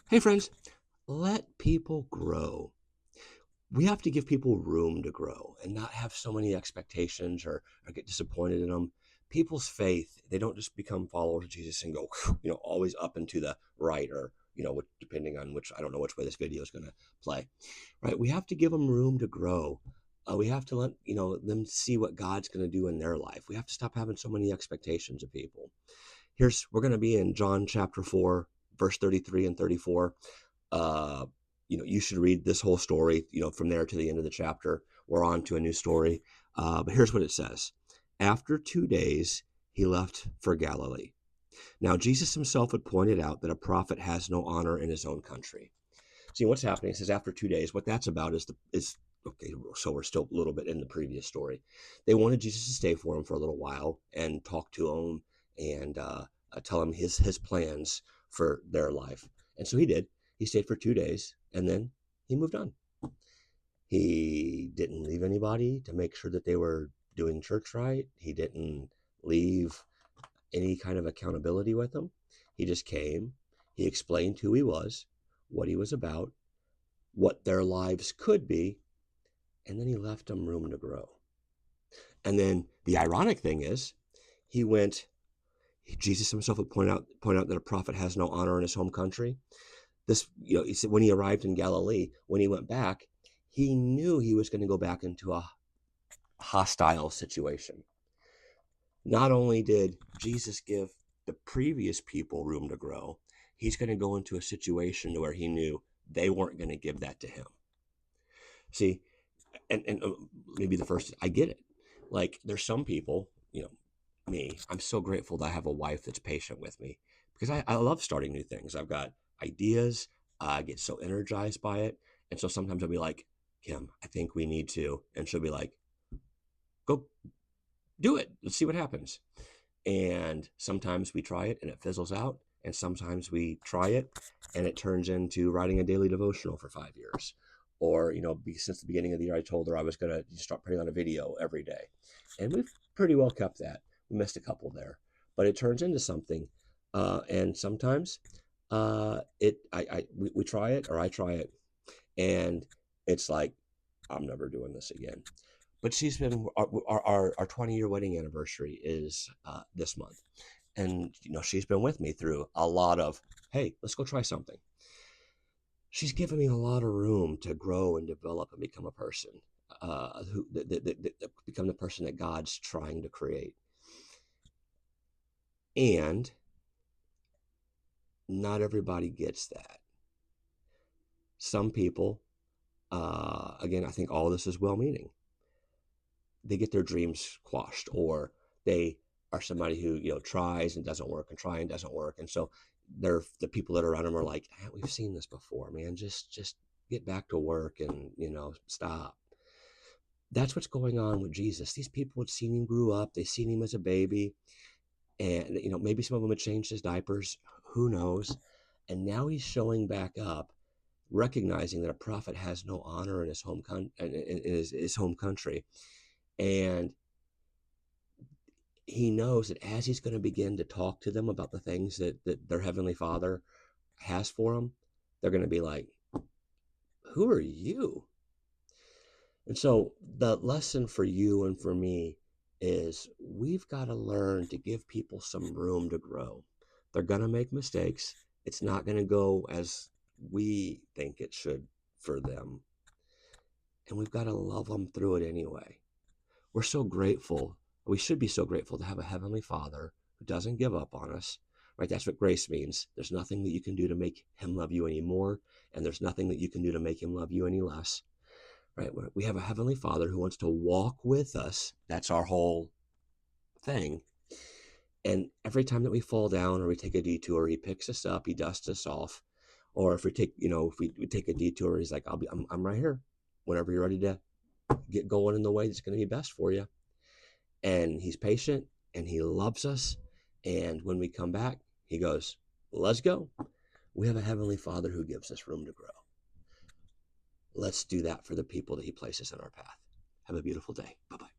Hey, friends, let people grow. We have to give people room to grow and not have so many expectations or get disappointed in them. People's faith, they don't just become followers of Jesus and go, always up and to the right or, depending on which, I don't know which way this video is going to play, right? We have to give them room to grow. We have to let, them see what God's going to do in their life. We have to stop having so many expectations of people. We're going to be in John chapter 4, verse 33 and 34. uh you should read this whole story, from there to the end of the chapter. We're on to a new story. But here's what it says. After 2 days, he left for Galilee. Now, Jesus himself had pointed out that a prophet has no honor in his own country. See, what's happening, it says after 2 days. What that's about is okay, so we're still a little bit in the previous story. They wanted Jesus to stay for him for a little while and talk to him and tell him his plans for their life. And so he did. He stayed for 2 days and then he moved on. He didn't leave anybody to make sure that they were doing church right. He didn't leave any kind of accountability with them. He just came. He explained who he was, what he was about, what their lives could be, and then he left them room to grow. And then the ironic thing is, he went. Jesus himself would point out that a prophet has no honor in his home country. This, he said when he arrived in Galilee, when he went back, he knew he was going to go back into a hostile situation. Not only did Jesus give the previous people room to grow, he's going to go into a situation where he knew they weren't going to give that to him. See, and maybe the first, I get it. Like, there's some people, me, I'm so grateful that I have a wife that's patient with me because I love starting new things. I've got ideas. I get so energized by it. And so sometimes I'll be like, Kim, I think we need to. And she'll be like, go do it. Let's see what happens. And sometimes we try it and it fizzles out. And sometimes we try it and it turns into writing a daily devotional for 5 years. Or, since the beginning of the year, I told her I was going to start putting on a video every day. And we've pretty well kept that. We missed a couple there, but it turns into something. And sometimes we try it, or I try it, and it's like, I'm never doing this again. But she's been, our 20-year wedding anniversary is this month. And, she's been with me through a lot of, hey, let's go try something. She's given me a lot of room to grow and develop and become a person who become the person that God's trying to create. And not everybody gets that. Some people, again, I think all this is well-meaning. They get their dreams quashed, or they are somebody who, tries and doesn't work and try and doesn't work. And so they're, the people that are around them are like, hey, we've seen this before, man. Just get back to work and, stop. That's what's going on with Jesus. These people had seen him grew up. They seen him as a baby. And, maybe some of them had changed his diapers. Who knows? And now he's showing back up, recognizing that a prophet has no honor in his his home country. And he knows that as he's going to begin to talk to them about the things that their heavenly Father has for them, they're going to be like, who are you? And so the lesson for you and for me is we've got to learn to give people some room to grow. They're going to make mistakes. It's not going to go as we think it should for them. And we've got to love them through it anyway. We're so grateful. We should be so grateful to have a Heavenly Father who doesn't give up on us, right? That's what grace means. There's nothing that you can do to make him love you anymore, and there's nothing that you can do to make him love you any less, right? We have a Heavenly Father who wants to walk with us. That's our whole thing. And every time that we fall down or we take a detour, he picks us up, he dusts us off. Or if we take, we take a detour, he's like, I'm right here whenever you're ready to get going in the way that's going to be best for you. And he's patient and he loves us. And when we come back, he goes, let's go. We have a Heavenly Father who gives us room to grow. Let's do that for the people that he places in our path. Have a beautiful day. Bye-bye.